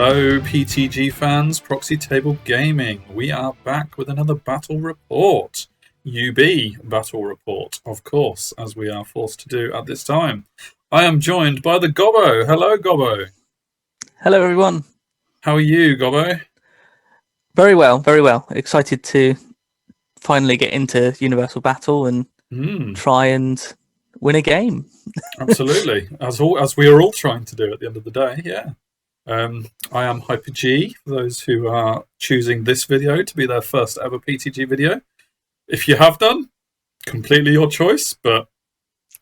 Hello PTG fans, Proxy Table Gaming. We are back with another battle report. UB battle report, of course, as we are forced to do at this time. I am joined by the Gobbo. Hello, Gobbo. Hello, everyone. How are you, Gobbo? Very well, very well. Excited to finally get into Universal Battle and try and win a game. Absolutely, as we are all trying to do at the end of the day, yeah. I am Hyper G, for those who are choosing this video to be their first ever PTG video. If you have done, completely your choice, but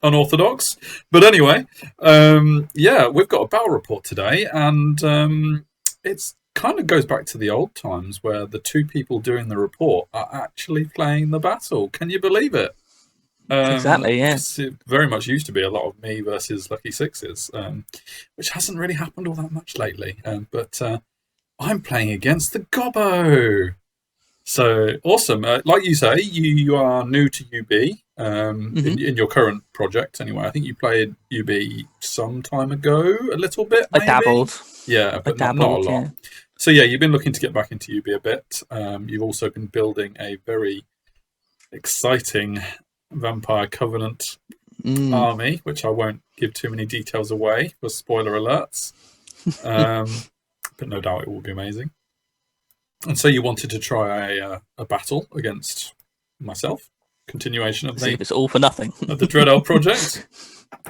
unorthodox. But anyway, yeah, we've got a battle report today, and it's kind of goes back to the old times where the two people doing the report are actually playing the battle. Can you believe it? Exactly, yeah. It very much used to be a lot of me versus Lucky Sixes, which hasn't really happened all that much lately. But I'm playing against the Gobbo. So awesome. Like you say, you are new to UB in your current project anyway. I think you played UB some time ago, a little bit, maybe? I dabbled. Yeah, but not a lot. Yeah. So yeah, you've been looking to get back into UB a bit. You've also been building a very exciting Vampire Covenant army, which I won't give too many details away for spoiler alerts. But no doubt it will be amazing. And so you wanted to try a battle against myself, continuation of See if it's all for nothing of the Dread Elf project.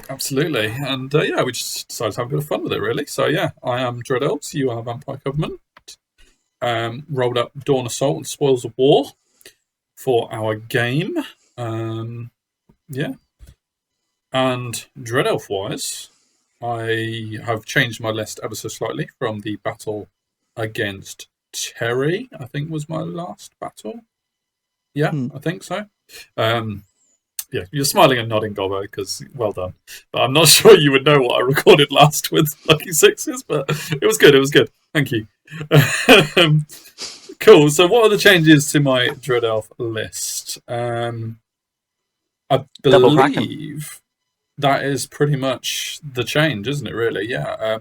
Absolutely, and yeah, we just decided to have a bit of fun with it, really. So yeah, I am Dread Elves, you are Vampire Covenant. Rolled up Dawn Assault and Spoils of War for our game. Yeah, and Dread Elf wise, I have changed my list ever so slightly from the battle against Terry, I think was my last battle. Yeah, I think so. Yeah, you're smiling and nodding, Gobbo, because well done. But I'm not sure you would know what I recorded last with Lucky Sixes, but it was good. It was good. Thank you. Cool. So, what are the changes to my Dread Elf list? I believe that is pretty much the change, isn't it? Really? Yeah.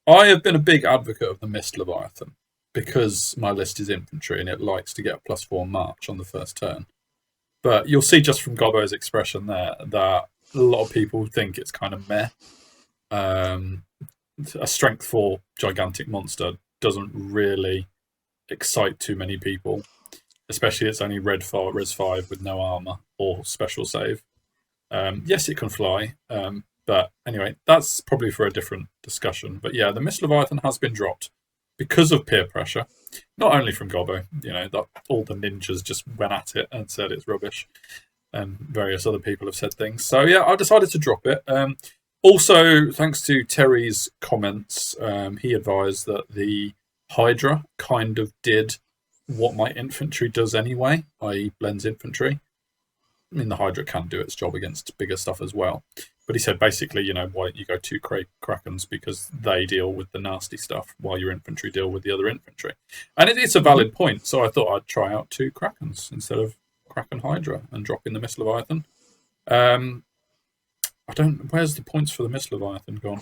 I have been a big advocate of the Mist Leviathan, because my list is infantry and it likes to get a +4 march on the first turn. But you'll see just from Gobbo's expression there that a lot of people think it's kind of meh. A strength 4 gigantic monster doesn't really excite too many people, especially it's only res 5 with no armor or special save. Yes, it can fly, but anyway, that's probably for a different discussion. But yeah, the Mist Leviathan has been dropped because of peer pressure, not only from Gobbo, that all the ninjas just went at it and said it's rubbish, and various other people have said things. So yeah, I decided to drop it. Also, thanks to Terry's comments, he advised that the Hydra kind of did what my infantry does anyway, i.e. blends infantry. I mean, the Hydra can do its job against bigger stuff as well. But he said, basically, why don't you go 2 Krakens, because they deal with the nasty stuff while your infantry deal with the other infantry. And it's a valid point, so I thought I'd try out 2 Krakens instead of Kraken Hydra and drop in the Mist Leviathan. Where's the points for the Mist Leviathan gone?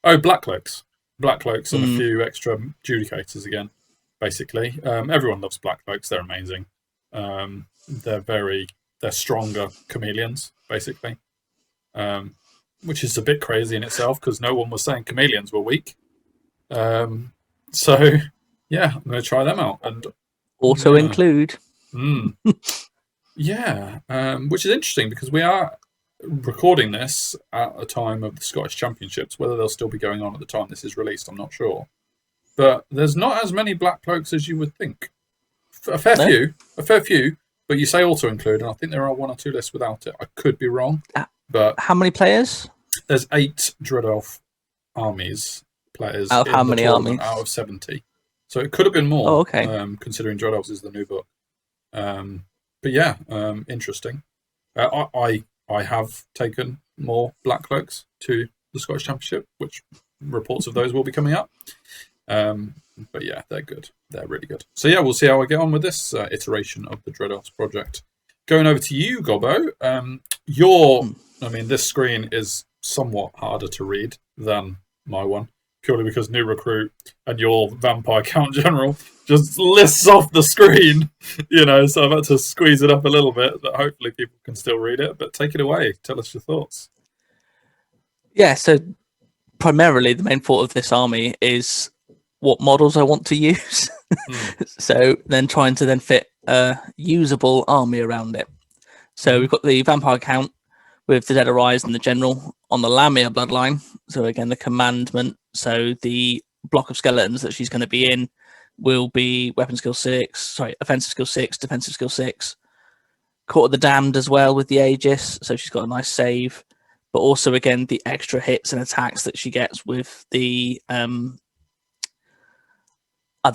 Oh, Black Cloaks. Black Cloaks and a few extra Judicators again, basically. Everyone loves Black Cloaks, they're amazing. They're stronger chameleons, basically. Which is a bit crazy in itself, because no one was saying chameleons were weak. So, yeah, I'm going to try them out. And also include. Yeah, which is interesting, because we are recording this at a time of the Scottish Championships. Whether they'll still be going on at the time this is released, I'm not sure. But there's not as many Black Cloaks as you would think. A fair few, but you say also include, and I think there are 1 or 2 lists without it. I could be wrong. But how many players? There's 8 Dread Elf armies players. Out of how many armies? Out of 70. So it could have been more. Oh, okay. Considering Dread Elves is the new book. But yeah, interesting. I have taken more Black Cloaks to the Scottish Championship, which reports of those will be coming up. But yeah, they're good. They're really good. So yeah, we'll see how I get on with this iteration of the Dread Elves project. Going over to you, Gobbo. This screen is somewhat harder to read than my one, purely because new recruit and your vampire count general just lists off the screen, so I've had to squeeze it up a little bit, but hopefully people can still read it. But take it away. Tell us your thoughts. Yeah, so primarily the main thought of this army is what models I want to use. So then trying to then fit a usable army around it. So we've got the vampire count with the Dead Arise and the general on the Lamia bloodline. So again, the commandment. So the block of skeletons that she's going to be in will be offensive skill 6, defensive skill 6. Court of the Damned as well with the Aegis. So she's got a nice save. But also, again, the extra hits and attacks that she gets with the other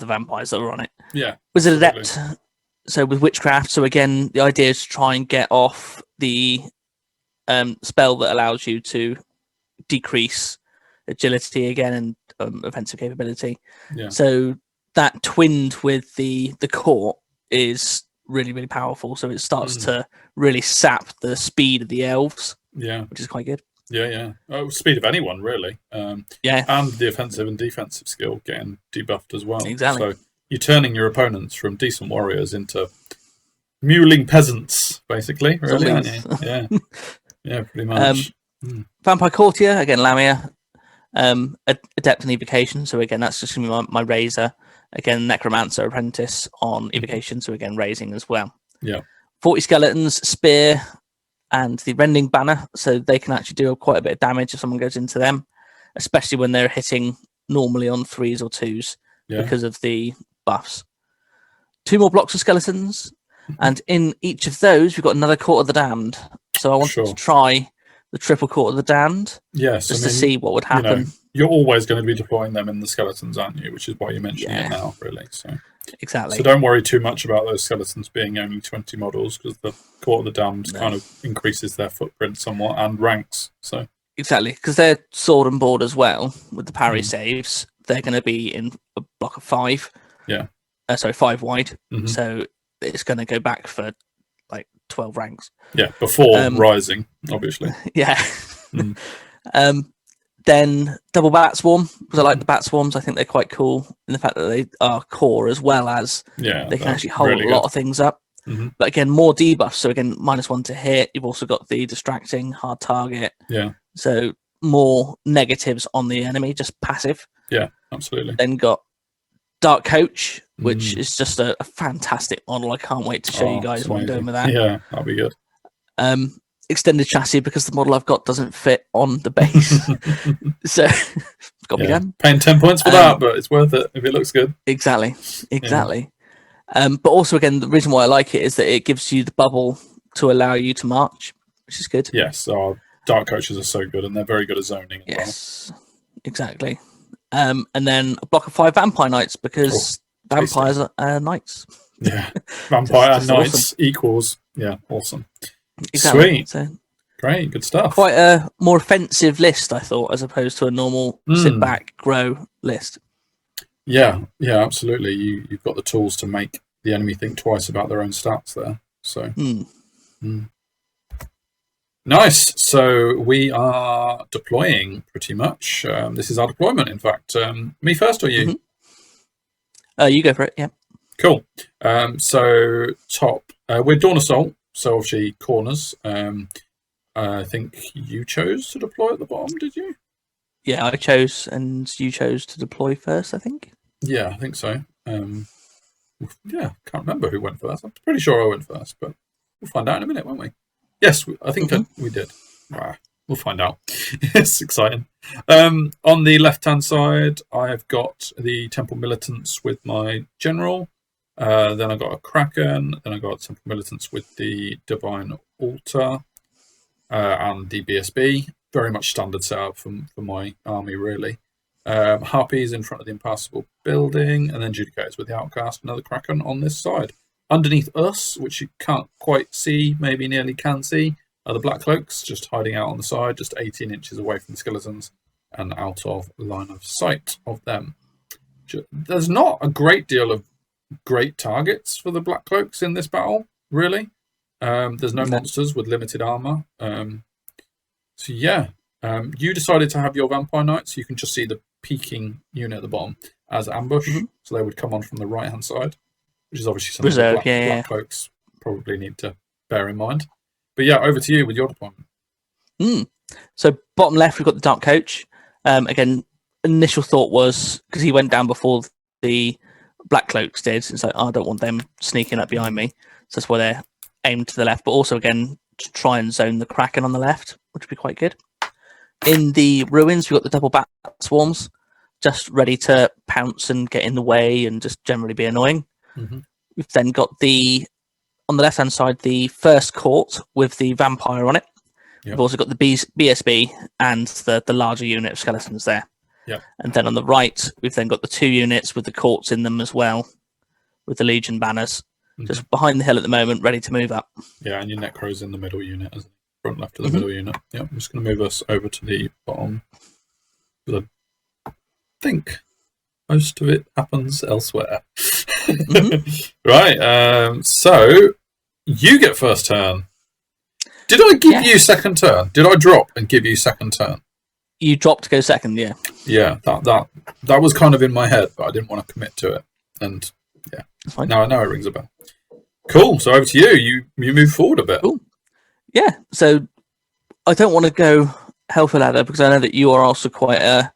vampires that are on it. Yeah. Wizard Adept, so with Witchcraft. So again, the idea is to try and get off the spell that allows you to decrease agility again and offensive capability. Yeah. So that twinned with the court is really, really powerful. So it starts to really sap the speed of the elves. Yeah, which is quite good. Yeah. Oh, speed of anyone really. Yeah, and the offensive and defensive skill getting debuffed as well. Exactly. So you're turning your opponents from decent warriors into mewling peasants, basically. Really, aren't you? Yeah, yeah, pretty much. Vampire Courtier again, Lamia. Adept in Evocation. So again, that's just going to be my Razor. Again, Necromancer Apprentice on Evocation. So again, raising as well. Yeah. 40 skeletons, Spear, and the Rending Banner, so they can actually do quite a bit of damage if someone goes into them, especially when they're hitting normally on 3s or 2s because of the buffs. 2 more blocks of skeletons, and in each of those we've got another Court of the Damned. So I wanted to try the triple Court of the Damned, just to see what would happen. You're always going to be deploying them in the skeletons, aren't you? Which is why you're mentioning it now, really. So. Exactly. So don't worry too much about those skeletons being only 20 models, because the Court of the Damned kind of increases their footprint somewhat and ranks. So exactly, because they're sword and board as well with the parry saves. They're going to be in a block of 5. Yeah. 5 wide. So it's going to go back for like 12 ranks. Yeah, before rising, obviously. Yeah. Then double bat swarm, because I like the bat swarms. I think they're quite cool in the fact that they are core as well as they can actually hold a lot of things up. But again, more debuffs. So again, -1 to hit. You've also got the distracting, hard target. Yeah. So more negatives on the enemy, just passive. Yeah, absolutely. Then got Dark Coach, which is just a fantastic model. I can't wait to show you guys what I'm doing with that. Yeah, that'll be good. Extended chassis, because the model I've got doesn't fit on the base. So it's got to be done. Paying 10 points for that, but it's worth it if it looks good. Exactly. But also, again, the reason why I like it is that it gives you the bubble to allow you to march, which is good. Yes, our Dark Coaches are so good, and they're very good at zoning as well. Exactly. And then a block of 5 Vampire Knights, because vampires are knights. Yeah, vampire and knights equals, awesome. Exactly. Sweet. So, great, good stuff. Quite a more offensive list, I thought, as opposed to a normal sit back, grow list. Yeah, absolutely. You've got the tools to make the enemy think twice about their own stats there. So nice. So we are deploying pretty much. This is our deployment, in fact. Me first or you? You go for it, yeah. Cool. So top, we're Dawn Assault. So obviously corners. I think you chose to deploy at the bottom, did you? Yeah, I chose, and you chose to deploy first, I think. Yeah, I think so. Can't remember who went first. I'm pretty sure I went first, but we'll find out in a minute, won't we? Yes, I think we did. We'll find out. It's exciting. On the left-hand side, I've got the Temple Militants with my general. Then I got a Kraken. Then I got Temple Militants with the Divine Altar and the BSB. Very much standard setup for my army, really. Harpies in front of the Impassable Building, and then Judicators with the Outcast. Another Kraken on this side. Underneath us, which you can't quite see, maybe nearly can see, are the Black Cloaks, just hiding out on the side, just 18 inches away from the skeletons and out of line of sight of them. There's not a great deal of great targets for the Black Cloaks in this battle, really. There's no monsters with limited armor. You decided to have your Vampire Knights. You can just see the peeking unit at the bottom as ambush. So they would come on from the right-hand side, which is obviously something Reserve, black cloaks probably need to bear in mind. But yeah, over to you with your deployment. So bottom left, we've got the Dark Coach. Again, initial thought was, because he went down before the Black Cloaks did, it's like, I don't want them sneaking up behind me. So that's why they're aimed to the left, but also, again, to try and zone the Kraken on the left, which would be quite good. In the ruins, we've got the double bat swarms, just ready to pounce and get in the way and just generally be annoying. We've then got on the left-hand side, the first court with the vampire on it. We've also got the BSB and the larger unit of skeletons there. And then on the right, we've then got the 2 units with the courts in them as well, with the Legion banners, just behind the hill at the moment, ready to move up. Yeah, and your Necro's in the middle unit, as front left of the middle unit. I'm just going to move us over to the bottom. I think most of it happens elsewhere. Right, so you get first turn. Did I give you second turn? Did I drop and give you second turn? You dropped to go second, yeah. Yeah, that was kind of in my head, but I didn't want to commit to it. And yeah, now it rings a bell. Cool. So over to you. You move forward a bit. Cool. Yeah. So I don't want to go hell for ladder because I know that you are also quite a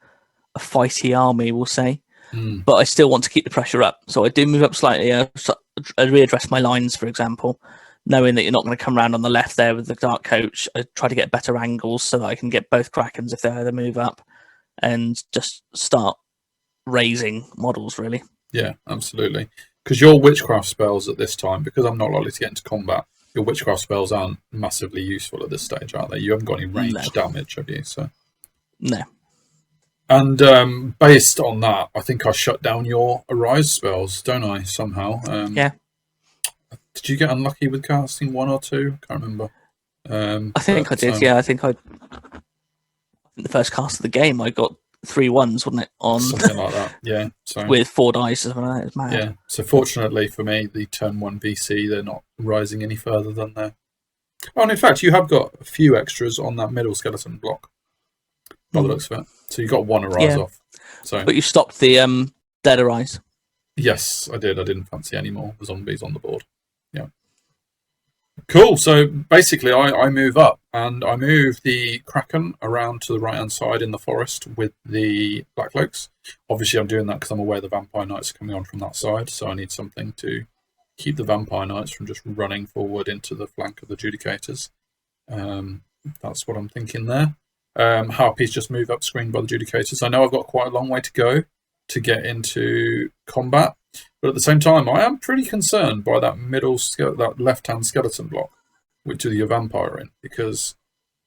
fighty army, we'll say. But I still want to keep the pressure up. So I do move up slightly. I readdress my lines, for example, knowing that you're not going to come around on the left there with the Dark Coach. I try to get better angles so that I can get both Krakens if they either move up and just start raising models, really. Yeah, absolutely. Because your witchcraft spells at this time, because I'm not likely to get into combat, your witchcraft spells aren't massively useful at this stage, are they? You haven't got any range damage, have you? So no. And based on that, I think I shut down your Arise spells, don't I, somehow? Yeah. Did you get unlucky with casting 1 or 2? Can't remember. I think I did, yeah. I think the first cast of the game, I got 3 1s, wasn't it? On something like that, yeah. So with 4 dice or something like that. It was mad. Yeah, so fortunately for me, the turn 1 VC, they're not rising any further than there. Oh, and in fact, you have got a few extras on that middle skeleton block, by the looks of it. So you got 1 Arise off. So, but you stopped the Dead Arise. Yes, I did. I didn't fancy any more the zombies on the board. Yeah. Cool. So basically, I move up and I move the Kraken around to the right-hand side in the forest with the Black Cloaks. Obviously, I'm doing that because I'm aware the Vampire Knights are coming on from that side, so I need something to keep the Vampire Knights from just running forward into the flank of the Judicators. That's what I'm thinking there. Harpies just move up screen by the Judicators. I know I've got quite a long way to go to get into combat, but at the same time, I am pretty concerned by that that left-hand skeleton block, which is your vampire in, because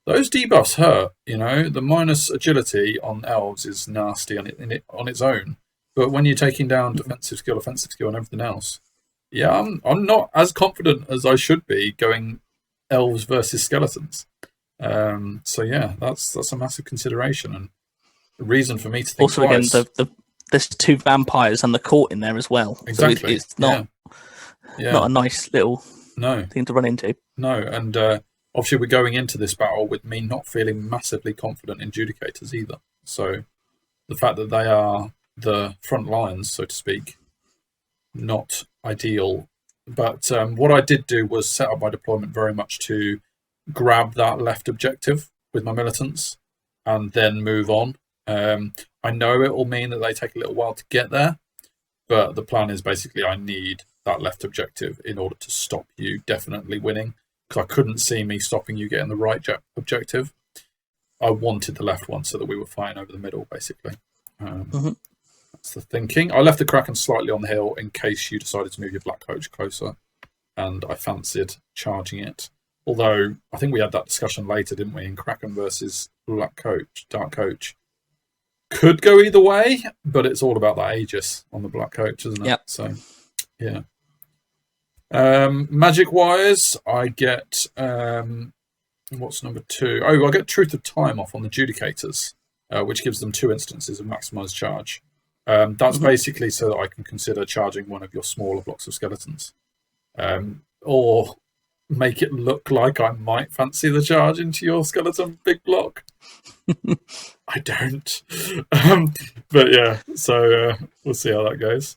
those debuffs hurt. You know, the minus agility on elves is nasty on its own, but when you're taking down defensive skill, offensive skill, and everything else, yeah, I'm not as confident as I should be going elves versus skeletons. So yeah, that's a massive consideration and a reason for me to think also twice. Again, there's 2 vampires and the court in there as well. Exactly. So it's not not a nice little thing to run into. No, and obviously we're going into this battle with me not feeling massively confident in Judicators either. So the fact that they are the front lines, so to speak, not ideal. But what I did do was set up my deployment very much to grab that left objective with my militants and then move on. I know it will mean that they take a little while to get there, but the plan is basically I need that left objective in order to stop you definitely winning, because I couldn't see me stopping you getting the right objective. I wanted the left one so that we were fighting over the middle, basically. That's the thinking. I left the Kraken slightly on the hill in case you decided to move your Black Coach closer, and I fancied charging it. Although, I think we had that discussion later, didn't we, in Kraken versus Black Coach, Dark Coach. Could go either way, but it's all about that Aegis on the Black Coach, isn't it? Yep. So, yeah. Magic-wise, I get... what's number 2? Oh, I get Truth of Time off on the Judicators, which gives them 2 instances of maximised charge. That's basically so that I can consider charging one of your smaller blocks of skeletons. Or make it look like I might fancy the charge into your skeleton big block. I don't. But yeah, so we'll see how that goes.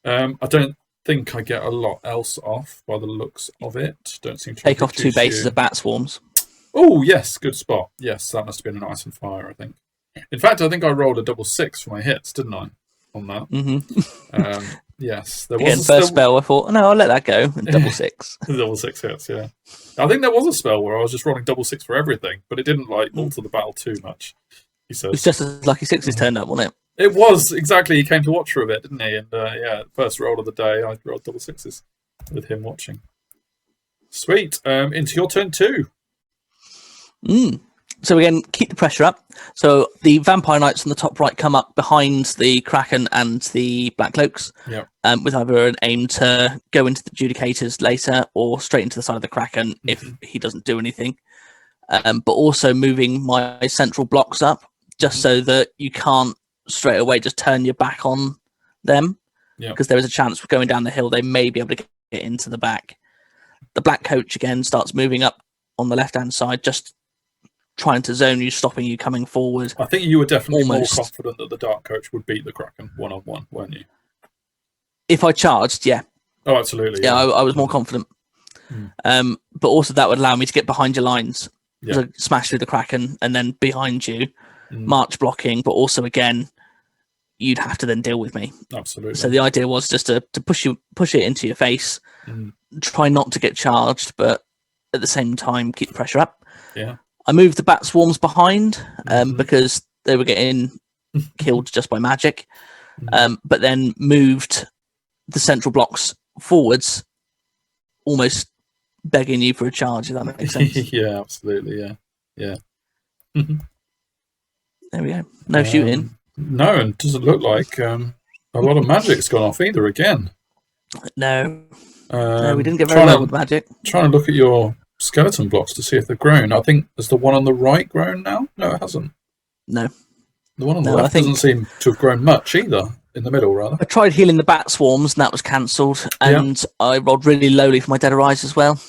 I don't think I get a lot else off by the looks of it. Don't seem to Take off 2 bases of bat swarms. Oh, yes, good spot. Yes, that must have been an ice and fire, I think. In fact, I think I rolled a double 6 for my hits, didn't I? On that. Yes, there was Again, first spell. I thought, no, I'll let that go. And double 6. Double 6 hits, yeah. I think there was a spell where I was just rolling double 6 for everything, but it didn't alter the battle too much. He says. It was just as lucky 6s turned up, wasn't it? It was, exactly. He came to watch for a bit, didn't he? And yeah, first roll of the day, I rolled double 6s with him watching. Sweet. Into your turn 2. So again, keep the pressure up. So the Vampire Knights on the top right come up behind the Kraken and the Black Cloaks, with either an aim to go into the Judicators later or straight into the side of the Kraken if he doesn't do anything. But also moving my central blocks up just so that you can't straight away just turn your back on them, because there is a chance of going down the hill they may be able to get into the back. The Black Coach again starts moving up on the left-hand side, just trying to zone you, stopping you coming forward. I think you were definitely more confident that the Dark Coach would beat the Kraken one-on-one, weren't you? If I charged, yeah. Oh, absolutely. Yeah, I was more confident. But also that would allow me to get behind your lines, so smash through the Kraken and then behind you, march blocking, but also again, you'd have to then deal with me. Absolutely. So the idea was just to push it into your face, try not to get charged, but at the same time keep the pressure up. Yeah. I moved the bat swarms behind because they were getting killed just by magic, but then moved the central blocks forwards, almost begging you for a charge, if that makes sense. Yeah, absolutely. Yeah. There we go. No shooting. No, and it doesn't look like a lot of magic's gone off either again. No, we didn't get very well with magic. Trying to look at your skeleton blocks to see if they've grown. I think, has the one on the right grown now? No, it hasn't. No. The one on the left doesn't seem to have grown much either. In the middle, rather. I tried healing the bat swarms and that was cancelled. And I rolled really lowly for my Dead Arise as well.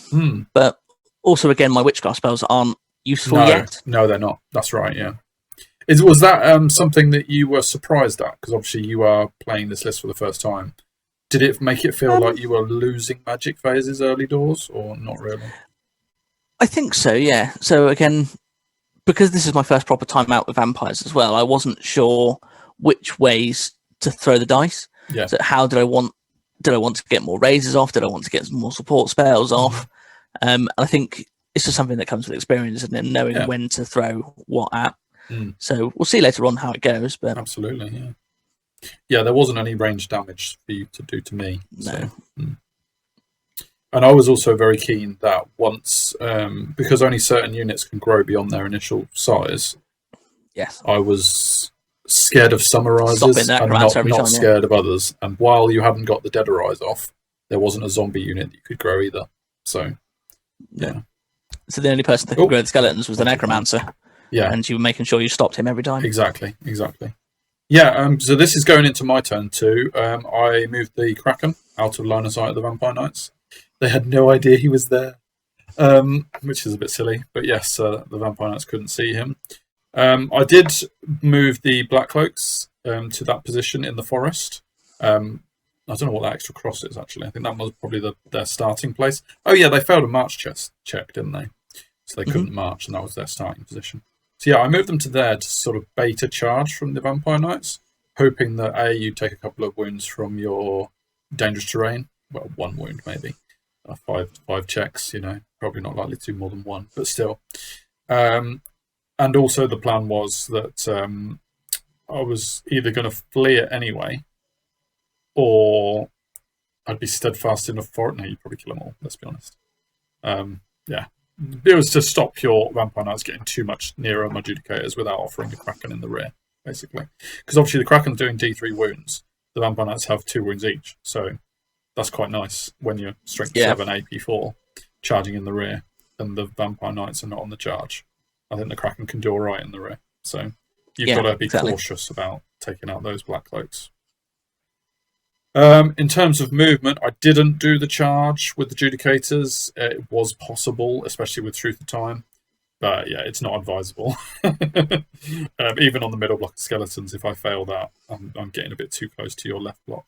But also, again, my Witchcraft spells aren't useful yet. No, they're not. That's right, yeah. Was that something that you were surprised at? Because obviously you are playing this list for the first time. Did it make it feel like you were losing magic phases early doors, or not really? I think so, yeah. So again, because this is my first proper time out with vampires as well, I wasn't sure which ways to throw the dice. Yeah. So how did I want to get more raises off? Did I want to get more support spells off? I think it's just something that comes with experience and then knowing when to throw what at. So we'll see later on how it goes. But absolutely, yeah. Yeah, there wasn't any range damage for you to do to me. No. So, And I was also very keen that once, because only certain units can grow beyond their initial size, I was scared of summarizers and not scared of others. And while you hadn't got the Dead Arise off, there wasn't a zombie unit that you could grow either. So, yeah. So the only person that could grow the skeletons was the Necromancer. Yeah. And you were making sure you stopped him every time. Exactly. Yeah, so this is going into my turn too. I moved the Kraken out of line of sight of the Vampire Knights. They had no idea he was there, which is a bit silly. But yes, the Vampire Knights couldn't see him. I did move the Black Cloaks to that position in the forest. I don't know what that extra cross is, actually. I think that was probably their starting place. Oh, yeah, they failed a march check, didn't they? So they couldn't march, and that was their starting position. So yeah, I moved them to there to sort of bait a charge from the Vampire Knights, hoping that you'd take a couple of wounds from your dangerous terrain. Well, one wound maybe. Five checks, probably not likely to do more than one, but still. And also the plan was that I was either going to flee it anyway, or I'd be steadfast enough for it. No, you'd probably kill them all, let's be honest. Yeah. It was to stop your Vampire Knights getting too much nearer my Judicators without offering the Kraken in the rear, basically. Because obviously the Kraken's doing D3 wounds. The Vampire Knights have 2 wounds each, so that's quite nice when you're strength 7, AP 4, charging in the rear, and the Vampire Knights are not on the charge. I think the Kraken can do all right in the rear. So you've got to be cautious about taking out those Black Cloaks. In terms of movement, I didn't do the charge with the Judicators. It was possible, especially with Truth of Time. But yeah, it's not advisable. Even on the middle block of skeletons, if I fail that, I'm getting a bit too close to your left block.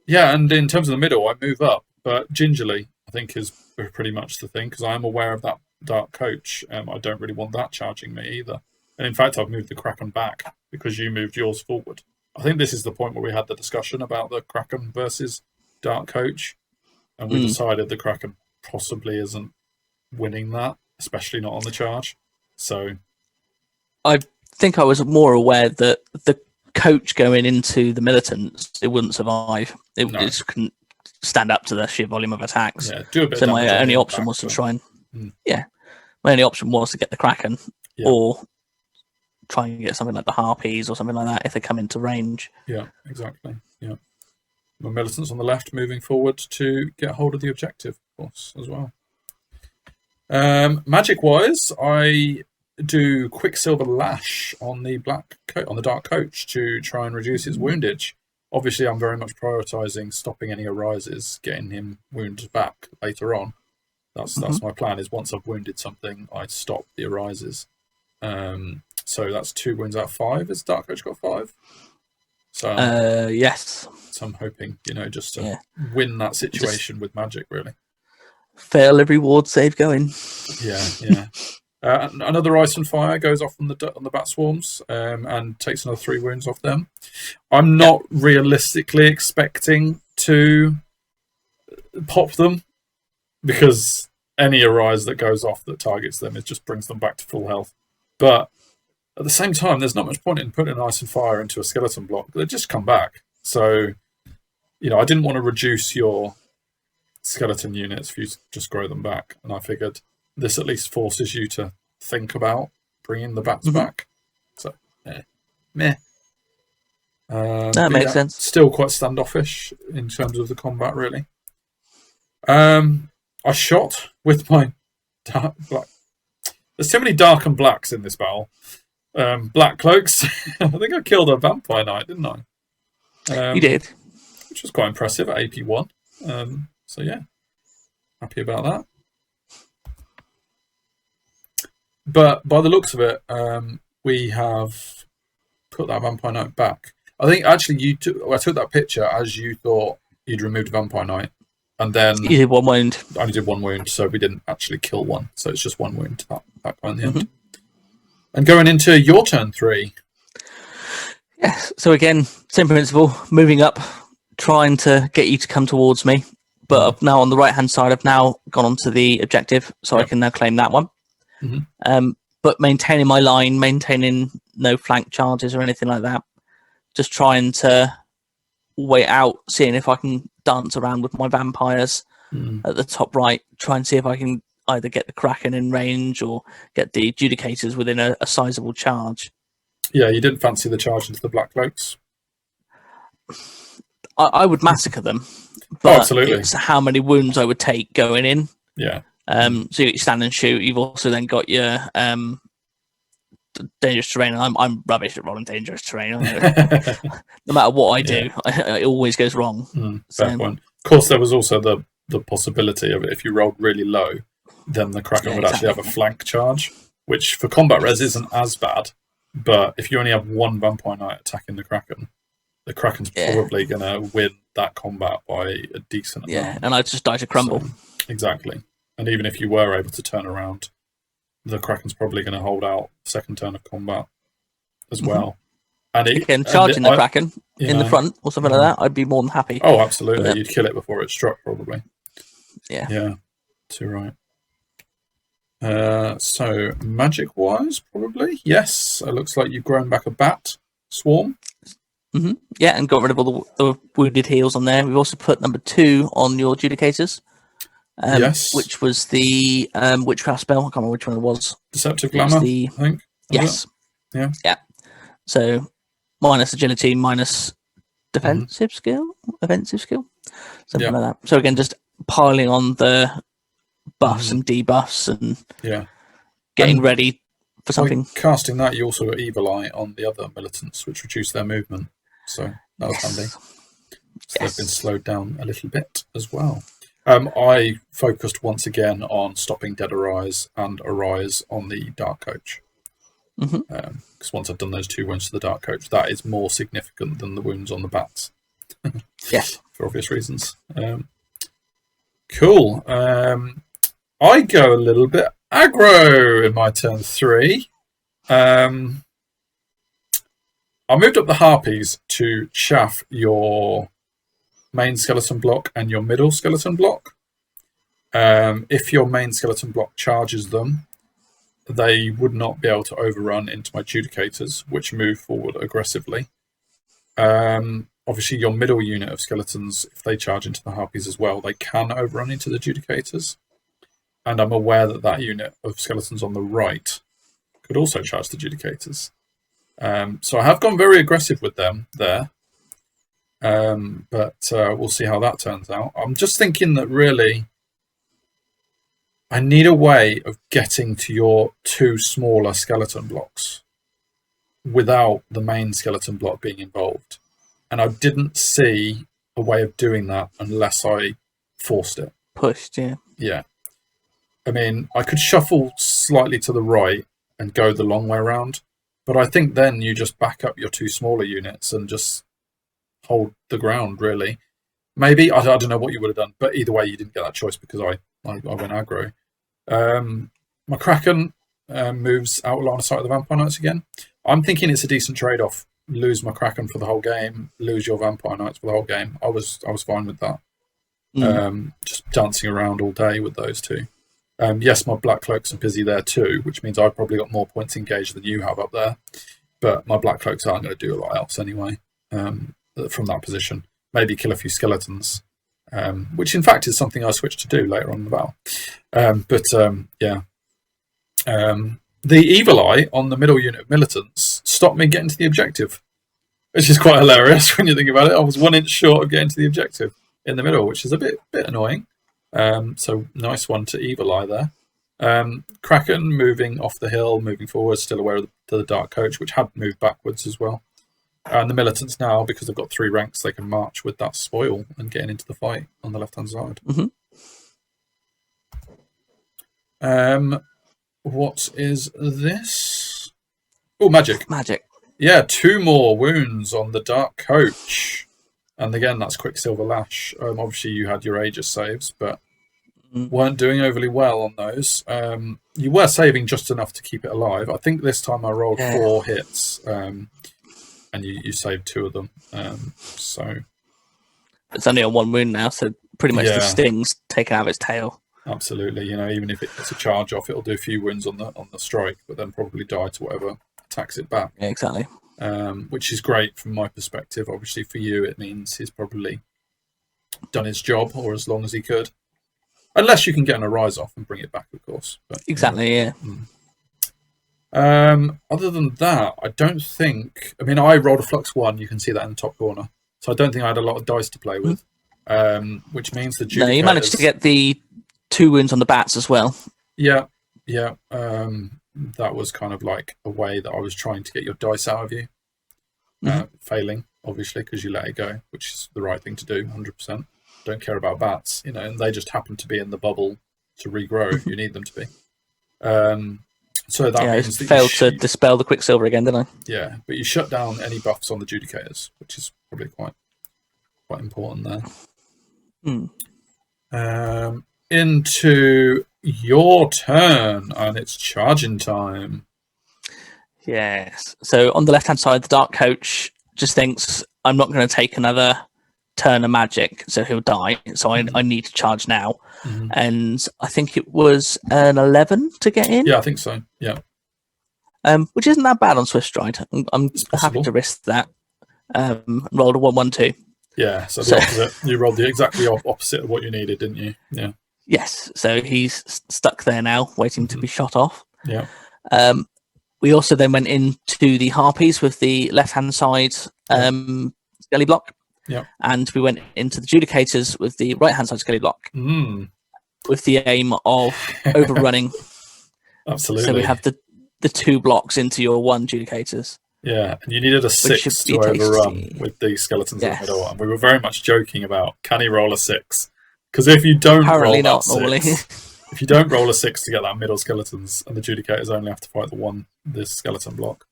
Yeah, and in terms of the middle, I move up, but gingerly, I think, is pretty much the thing, because I am aware of that dark coach. I don't really want that charging me either. And in fact, I've moved the Kraken back because you moved yours forward. I think this is the point where we had the discussion about the Kraken versus dark coach, and we decided the Kraken possibly isn't winning that, especially not on the charge. So I think I was more aware that the coach going into the militants, it wouldn't survive. It just couldn't stand up to the sheer volume of attacks. Yeah, do a bit so of my damage only on option back, was to but- try and my only option was to get the Kraken or try and get something like the Harpies or something like that if they come into range. Yeah, exactly. Yeah. The militants on the left moving forward to get hold of the objective, of course, as well. Magic-wise, I do Quicksilver Lash on the on the dark coach to try and reduce his woundage. Obviously, I'm very much prioritising stopping any arises, getting him wounded back later on. That's my plan. Is once I've wounded something, I stop the arises. So that's 2 wounds out of 5. Has dark coach got 5? So yes. So I'm hoping, just to win that situation with magic, really. Fail every ward save going. Yeah. Another ice and fire goes off on the bat swarms and takes another 3 wounds off them. I'm not realistically expecting to pop them, because any arise that goes off that targets them, it just brings them back to full health. But at the same time, there's not much point in putting ice and fire into a skeleton block. They just come back. So, I didn't want to reduce your skeleton units for you to just grow them back. And I figured this at least forces you to think about bringing the bats back. So, meh. That makes sense. Still quite standoffish in terms of the combat, really. I shot with my dark black. There's too many dark and blacks in this battle. Black cloaks. I think I killed a vampire knight, didn't I? You did. Which was quite impressive at AP 1. So yeah, happy about that. But by the looks of it, we have put that vampire knight back. I think actually I took that picture as you thought you'd removed a vampire knight, and then you did 1 wound. I only did 1 wound, so we didn't actually kill one. So it's just 1 wound that guy in the end. And going into your turn 3. Yes. So again, same principle. Moving up, trying to get you to come towards me. But now on the right-hand side, I've now gone onto the objective, so I can now claim that one. But maintaining my line, maintaining no flank charges or anything like that. Just trying to wait out, seeing if I can dance around with my vampires at the top right, try and see if I can either get the Kraken in range or get the Adjudicators within a sizable charge. Yeah, you didn't fancy the charge into the black cloaks? I would massacre them, but absolutely. It's how many wounds I would take going in. Yeah. So you stand and shoot. You've also then got your dangerous terrain. I'm rubbish at rolling dangerous terrain. No matter what I do, it always goes wrong. Fair point. Of course, there was also the possibility of it. If you rolled really low, then the Kraken would actually have a flank charge, which for combat res isn't as bad. But if you only have 1 vampire knight attacking the Kraken's probably going to win that combat by a decent amount. Yeah, and I just die to crumble. So, exactly. And even if you were able to turn around, the Kraken's probably going to hold out second turn of combat as well. And again, charging the Kraken in the front or something like that, I'd be more than happy. Oh, absolutely. You'd kill it before it struck, probably. Yeah. Too right. So, magic-wise, probably? Yes. It looks like you've grown back a bat swarm. Yeah, and got rid of all the wounded heals on there. We've also put number 2 on your Adjudicators. Yes. Which was the witchcraft spell. I can't remember which one it was. Deceptive Glamour, I think. Yes. Yeah. So, minus agility, minus defensive skill, offensive skill, something like that. So again, just piling on the buffs and debuffs and getting ready for something. Casting that, you also got Evil Eye on the other militants, which reduced their movement. So that was handy. So they've been slowed down a little bit as well. I focused once again on stopping Dead Arise and Arise on the Dark Coach. Because once I've done those 2 wounds to the Dark Coach, that is more significant than the wounds on the bats. Yes. For obvious reasons. Cool. I go a little bit aggro in my turn 3. I moved up the Harpies to chaff your main skeleton block and your middle skeleton block. If your main skeleton block charges them, they would not be able to overrun into my Judicators, which move forward aggressively. Obviously, your middle unit of skeletons, if they charge into the Harpies as well, they can overrun into the Judicators. And I'm aware that that unit of skeletons on the right could also charge the Judicators. So I have gone very aggressive with them there. But we'll see how that turns out. I'm just thinking that really I need a way of getting to your 2 smaller skeleton blocks without the main skeleton block being involved. And I didn't see a way of doing that unless I forced it. Pushed, yeah. Yeah. I mean, I could shuffle slightly to the right and go the long way around, but I think then you just back up your 2 smaller units and just hold the ground, really. Maybe, I don't know what you would have done, but either way, you didn't get that choice because I went aggro. My Kraken moves out line of sight of the Vampire Knights again. I'm thinking it's a decent trade-off. Lose my Kraken for the whole game, lose your Vampire Knights for the whole game. I was fine with that. Just dancing around all day with those 2. Yes, my Black Cloaks are busy there too, which means I've probably got more points engaged than you have up there. But my Black Cloaks aren't going to do a lot else anyway from that position. Maybe kill a few skeletons, which in fact is something I switched to do later on in the battle. The Evil Eye on the middle unit of militants stopped me getting to the objective, which is quite hilarious when you think about it. I was 1 inch short of getting to the objective in the middle, which is a bit annoying. So nice one to Evil Eye there. Kraken moving off the hill, moving forward, still aware of the Dark Coach, which had moved backwards as well. And the militants now, because they've got 3 ranks, they can march with that spoil and getting into the fight on the left-hand side. What is this? Oh, magic. Magic. Yeah, 2 more wounds on the Dark Coach. And again, that's Quicksilver Lash. Obviously, you had your Aegis saves, but weren't doing overly well on those. You were saving just enough to keep it alive. I think this time I rolled 4 hits, and you saved 2 of them. So it's only on 1 wound now, so pretty much the sting's taken out of its tail. Absolutely. You know, even if it's a charge off, it'll do a few wounds on the strike, but then probably die to whatever attacks it back. Yeah, exactly. Which is great from my perspective. Obviously, for you, it means he's probably done his job, or as long as he could. Unless you can get an Arise off and bring it back, of course. But, exactly, yeah. Other than that, I don't think... I mean, I rolled a Flux 1. You can see that in the top corner. So I don't think I had a lot of dice to play with, which means the Judicators... No, you managed to get the 2 wounds on the bats as well. Yeah. That was kind of like a way that I was trying to get your dice out of you. Failing, obviously, because you let it go, which is the right thing to do, 100%. Don't care about bats, you know, and they just happen to be in the bubble to regrow if you need them to be. So that means that failed to dispel the Quicksilver again, didn't I? Yeah, but you shut down any buffs on the Judicators, which is probably quite important there. Into your turn, and it's charging time. Yes. So on the left-hand side, the Dark Coach just thinks, I'm not going to take another turn of magic, so he'll die. So I need to charge now. And I think it was an 11 to get in. Yeah, I think so. Yeah. Which isn't that bad on Swift Stride. I'm happy to risk that. Rolled a 1-1-2. Yeah, so the opposite. You rolled the exactly opposite of what you needed, didn't you? Yeah. Yes, so he's stuck there now, waiting to be shot off. Yeah. We also then went into the Harpies with the left-hand side skelly block. Yeah. And we went into the Judicators with the right-hand side skelly block. With the aim of overrunning. Absolutely. So we have the 2 blocks into your 1 Judicators. Yeah, and you needed a 6 to overrun with the skeletons in the middle. And we were very much joking about, can he roll a 6? Because if you don't Apparently roll not that normally. 6, if you don't roll a 6 to get that middle skeletons, and the Judicators only have to fight this skeleton block,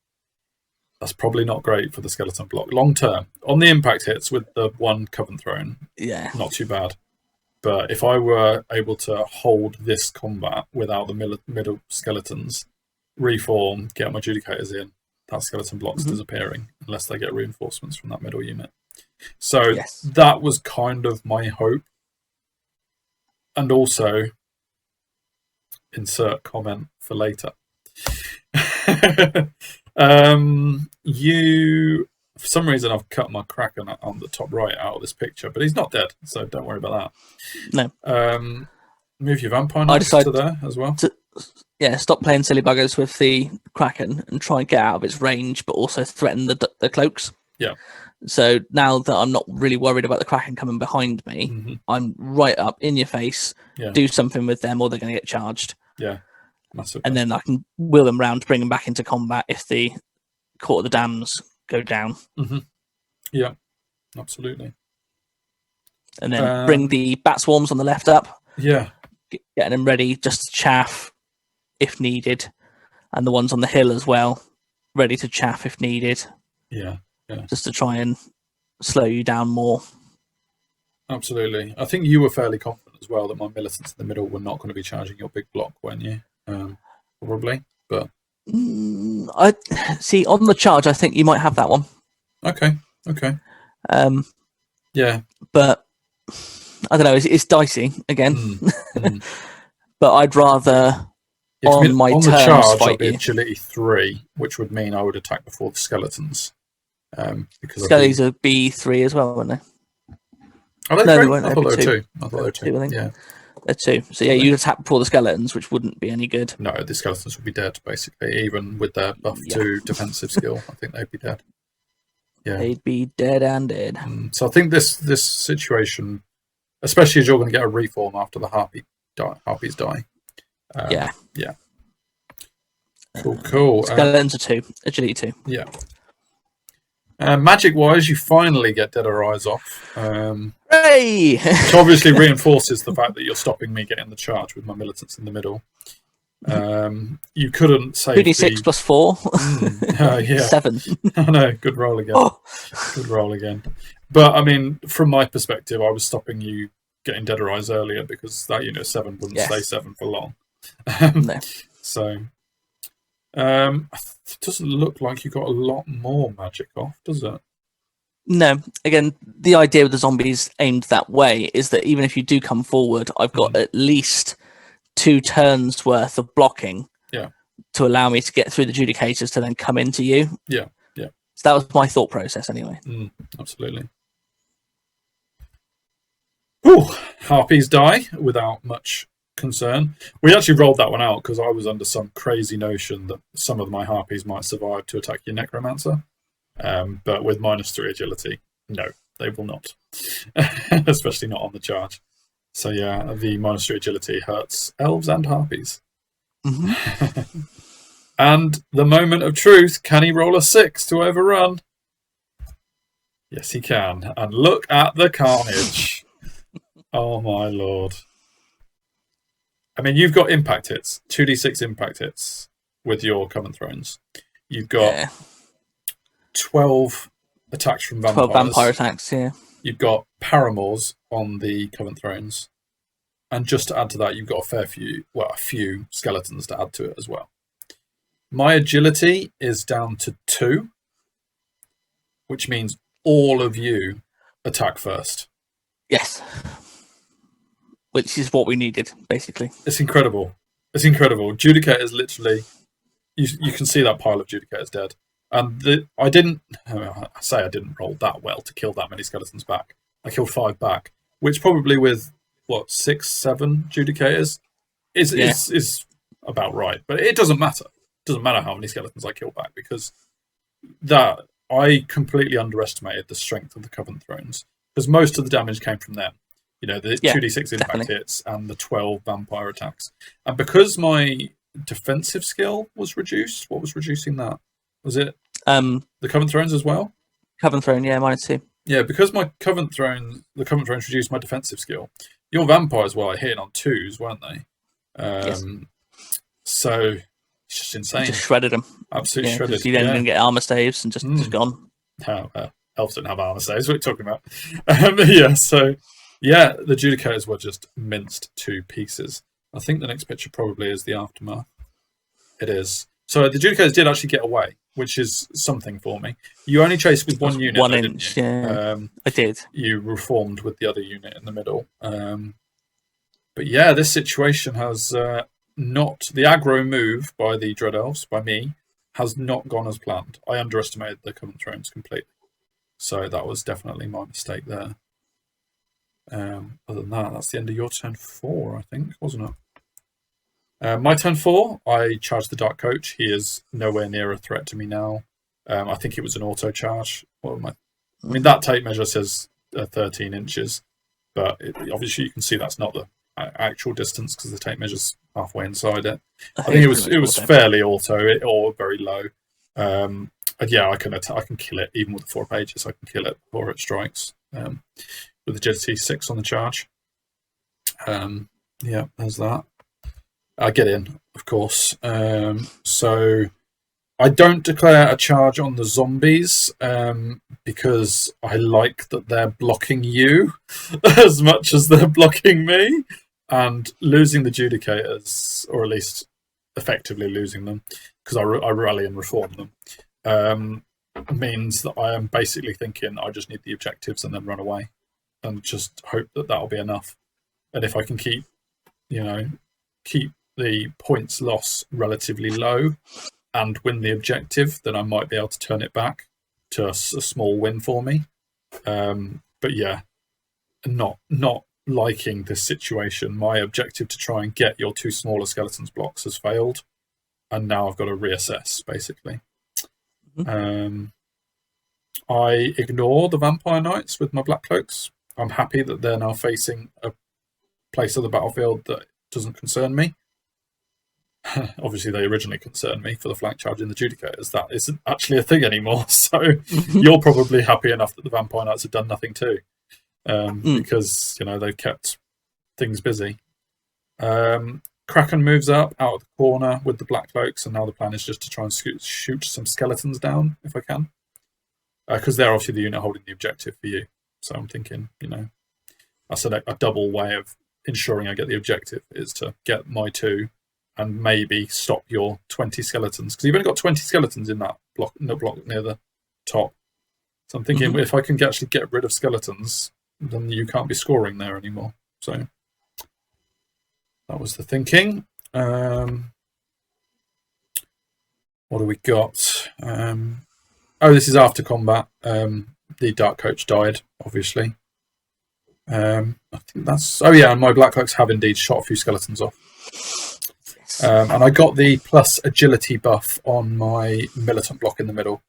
that's probably not great for the skeleton block long term. On the impact hits with the 1 Coven Throne, Yeah. not too bad. But if I were able to hold this combat without the middle skeletons, reform, get my Judicators in, that skeleton block's disappearing unless they get reinforcements from that middle unit. So that was kind of my hope. And also, insert comment for later. For some reason, I've cut my Kraken on the top right out of this picture, but he's not dead, so don't worry about that. No. Move your Vampire Knights to there as well. Stop playing silly buggers with the Kraken and try and get out of its range, but also threaten the cloaks. Yeah. So now that I'm not really worried about the Kraken coming behind me, I'm right up in your face, do something with them, or they're going to get charged. Yeah. Massive. And then I can wheel them round, bring them back into combat if the Court of the Dams go down. Yeah, absolutely. And then bring the Bat Swarms on the left up. Yeah. Getting them ready just to chaff if needed. And the ones on the hill as well, ready to chaff if needed. Yeah. Just to try and slow you down more. Absolutely. I think you were fairly confident as well that my militants in the middle were not going to be charging your big block, weren't you? Probably, but I see on the charge. I think you might have that one. Okay. Yeah, but I don't know. It's dicey again. But I'd rather on my on terms the charge fight I'd be you. agility 3, which would mean I would attack before the skeletons. Because Skellies are B3 as well, weren't they? Are they No, three? they weren't. I thought they were 2. I thought they were 2. I think. Yeah. They're 2. So yeah, you'd attack before the skeletons, which wouldn't be any good. No, the skeletons would be dead, basically. Even with their buff 2 defensive skill, I think they'd be dead. Yeah. They'd be dead and dead. So I think this situation, especially as you're going to get a reform after the harpies die. Yeah. Cool. Skeletons are 2. Agility 2. Yeah. Magic-wise, you finally get Dead or Eyes off. Hey! Which obviously reinforces the fact that you're stopping me getting the charge with my militants in the middle. You couldn't save 2d6 plus 4. Yeah. 7. I know. Good roll again. Good roll again. But, I mean, from my perspective, I was stopping you getting Dead or Eyes earlier because that unit 7 wouldn't stay 7 for long. No. So... it doesn't look like you got a lot more magic off, does it? No. Again, the idea with the zombies aimed that way is that even if you do come forward, I've got at least 2 turns worth of blocking to allow me to get through the Judicators to then come into you. Yeah. So that was my thought process anyway. Absolutely. Ooh, harpies die without much concern. We actually rolled that one out because I was under some crazy notion that some of my harpies might survive to attack your necromancer, but with -3 agility, no, they will not. Especially not on the charge. So yeah, the -3 agility hurts elves and harpies. And the moment of truth, can he roll a 6 to overrun? Yes, he can. And look at the carnage. Oh my lord. I mean, you've got impact hits, 2d6 impact hits with your Coven Thrones. You've got 12 attacks from vampires. 12 vampire attacks, yeah. You've got paramours on the Coven Thrones. And just to add to that, you've got a few skeletons to add to it as well. My agility is down to 2, which means all of you attack first. Yes. Which is what we needed, basically. It's incredible. Judicators literally, you can see that pile of Judicators dead. And I didn't roll that well to kill that many skeletons back. I killed 5 back, which probably with, 6, 7 Judicators is about right. But it doesn't matter. It doesn't matter how many skeletons I kill back because I completely underestimated the strength of the Coven Thrones because most of the damage came from them. You know, the 2d6 impact hits and the 12 vampire attacks. And because my defensive skill was reduced, what was reducing that? Was it the Coven Thrones as well? Coven Throne, yeah, -2. Yeah, because the Covent Thrones reduced my defensive skill. Your vampires were hitting on 2s, weren't they? Yes. So it's just insane. Just shredded them. Absolutely shredded. You then going to get armor staves and just gone. Elves don't have armor staves. What are you talking about? Yeah, so yeah, the Judicators were just minced to pieces. I think the next picture probably is the aftermath. It is. So the Judicators did actually get away, which is something for me. You only chased with one unit, 1 though, inch. didn't you? Yeah, I did. You reformed with the other unit in the middle. But yeah, this situation has not... The aggro move by the Dread Elves, by me, has not gone as planned. I underestimated the Covent Thrones completely. So that was definitely my mistake there. Other than that, that's the end of your turn 4, I think, wasn't it? My turn 4, I charged the Dark Coach. He is nowhere near a threat to me now. I think it was an auto charge. I mean, that tape measure says 13 inches, but obviously you can see that's not the actual distance because the tape measure's halfway inside it. I think it was fairly auto or very low. And yeah, I can kill it even with the 4 pages. I can kill it before it strikes with agility 6 on the charge. Yeah, there's that. I get in, of course. So I don't declare a charge on the zombies because I like that they're blocking you as much as they're blocking me. And losing the Judicators, or at least effectively losing them, because I rally and reform them, means that I am basically thinking I just need the objectives and then run away and just hope that that'll be enough. And if I can keep the points loss relatively low and win the objective, then I might be able to turn it back to a small win for me. But yeah, not liking this situation. My objective to try and get your 2 smaller skeletons blocks has failed, and now I've got to reassess, basically. I ignore the Vampire Knights with my Black Cloaks. I'm happy that they're now facing a place of the battlefield that doesn't concern me. Obviously, they originally concerned me for the flank charge in the Judicators. That isn't actually a thing anymore, so you're probably happy enough that the Vampire Knights have done nothing too. Because they've kept things busy. Kraken moves up out of the corner with the Black Cloaks, and now the plan is just to try and shoot some skeletons down if I can, because they're obviously the unit holding the objective for you. So I'm thinking, I said a double way of ensuring I get the objective is to get my 2 and maybe stop your 20 skeletons, because you've only got 20 skeletons in that block near the top. So I'm thinking if I can actually get rid of skeletons, then you can't be scoring there anymore. So that was the thinking. What do we got? This is after combat. The Dark Coach died, obviously. I think that's... Oh yeah, and my Black Cloaks have indeed shot a few skeletons off. And I got the plus agility buff on my militant block in the middle.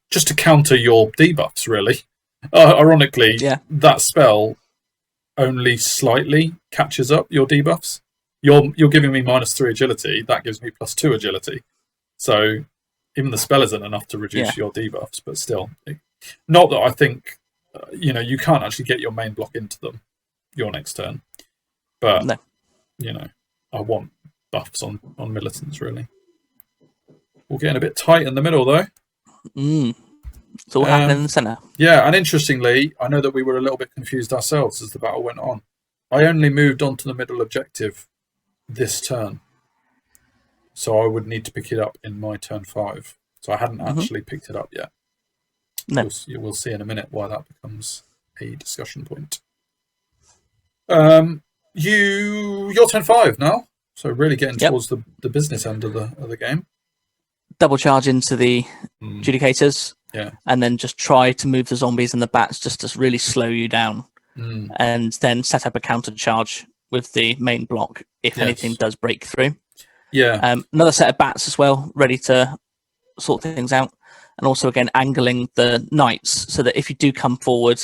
Just to counter your debuffs, really. Ironically, that spell only slightly catches up your debuffs. You're giving me -3 agility. That gives me +2 agility. So even the spell isn't enough to reduce your debuffs, but still. Not that I think, you can't actually get your main block into them your next turn. But, I want buffs on militants, really. We're getting a bit tight in the middle, though. It's all happening in the centre. Yeah, and interestingly, I know that we were a little bit confused ourselves as the battle went on. I only moved on to the middle objective this turn. So I would need to pick it up in my turn 5. So I hadn't actually picked it up yet. No. You will see in a minute why that becomes a discussion point. You're turn 5 now. So really getting towards the business end of the game. Double charge into the Judicators. Yeah. And then just try to move the zombies and the bats just to really slow you down. And then set up a counter charge with the main block if anything does break through. Yeah. Another set of bats as well, ready to sort things out. And also, again, angling the knights so that if you do come forward,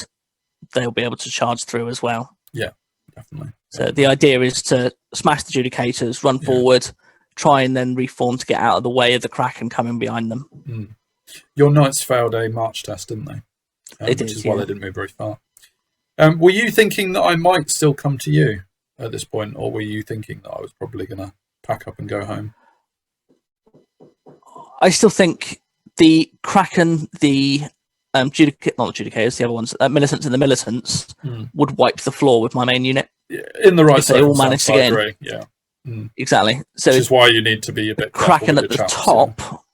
they'll be able to charge through as well. Yeah, definitely. So the idea is to smash the Judicators, run forward, try and then reform to get out of the way of the Kraken coming behind them. Your knights failed a march test, didn't they? Which is why they didn't move very far. Were you thinking that I might still come to you at this point, or were you thinking that I was probably going to pack up and go home? I still think the Kraken, the not the Judicators, the other ones, Militants and the Militants would wipe the floor with my main unit. In the right if they all managed to get in. Yeah. Exactly. So which is why you need to be a bit Kraken at the top.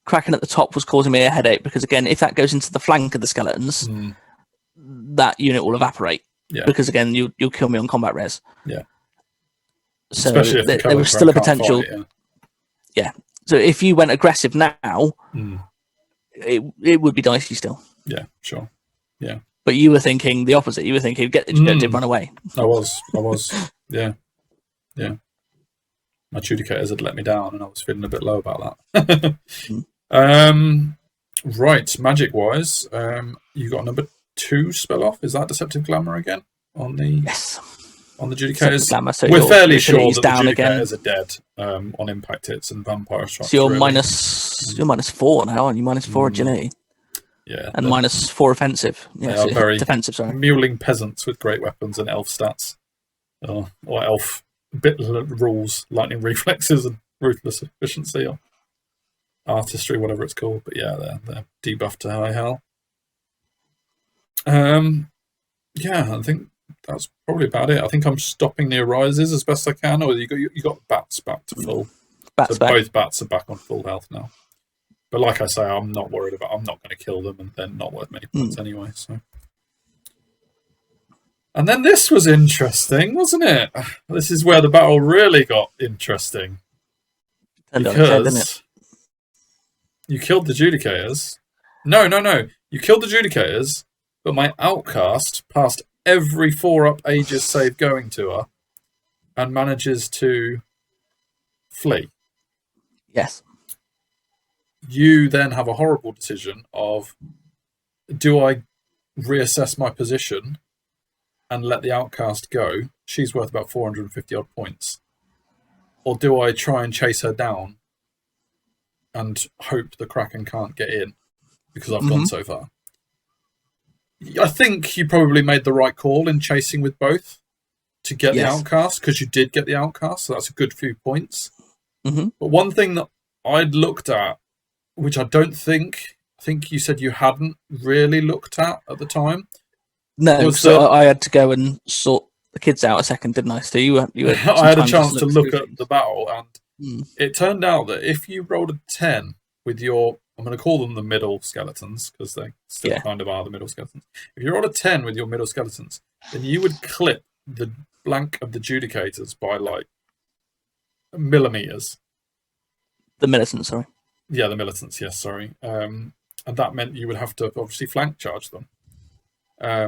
Kraken at the top was causing me a headache because, again, if that goes into the flank of the skeletons, that unit will evaporate. Yeah. Because, again, you'll kill me on combat res. Yeah. So there was still a potential. Yeah. So if you went aggressive now, it would be dicey still. Yeah, sure. Yeah. But you were thinking the opposite. You were thinking, get the Judicators, run away. I was. Yeah. Yeah. My Judicators had let me down and I was feeling a bit low about that. Right, magic-wise, you got number 2 spell off. Is that Deceptive Glamour again? On the Judicators? Glamour, so we're fairly sure that the Judicators are dead on impact hits and vampire strikes. So you're -4 now, aren't you? -4 agility. Yeah. And -4 offensive. Yeah, they are very defensive, sorry. Mewling peasants with great weapons and elf stats. Or elf bit rules, lightning reflexes and ruthless efficiency or artistry, whatever it's called. But yeah, they're debuffed to high hell. Yeah, I think that's probably about it. I think I'm stopping the arises as best I can, or you got bats back to full. Bats back. Both bats are back on full health now. But like I say, I'm not worried about. I'm not going to kill them, and they're not worth many points anyway. So. And then this was interesting, wasn't it? This is where the battle really got interesting. Because you killed the Judicators. No. You killed the Judicators, but my Outcast passed every 4-up Aegis save going to her and manages to flee. Yes. You then have a horrible decision of, do I reassess my position and let the Outcast go? She's worth about 450 odd points. Or do I try and chase her down and hope the Kraken can't get in because I've gone so far? I think you probably made the right call in chasing with both to get the Outcast, because you did get the Outcast, so that's a good few points. But one thing that I'd looked at, which I think you said you hadn't really looked at the time. No, so I had to go and sort the kids out a second, didn't I? So you I had a chance to look at the battle, and it turned out that if you rolled a 10 with your, I'm going to call them the middle skeletons, because they still kind of are the middle skeletons. If you rolled a 10 with your middle skeletons, then you would clip the blank of the Judicators by like millimeters. The militants, sorry. Yeah, the militants, yes, sorry. And that meant you would have to obviously flank charge them.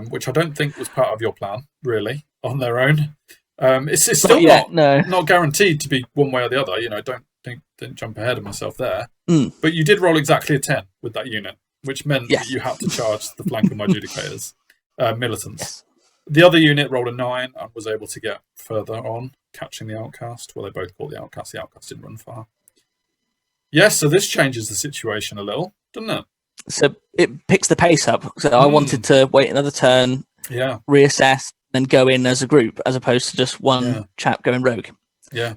Which I don't think was part of your plan, really, on their own. It's still not guaranteed to be one way or the other. You know, don't jump ahead of myself there. But you did roll exactly a 10 with that unit, which meant that you had to charge the flank of my Judicators, militants. Yes. The other unit rolled a 9 and was able to get further on, catching the Outcast. Well, they both caught the Outcast. The Outcast didn't run far. Yes, so this changes the situation a little, doesn't it? So it picks the pace up. So I wanted to wait another turn, reassess, then go in as a group, as opposed to just one chap going rogue. Yeah,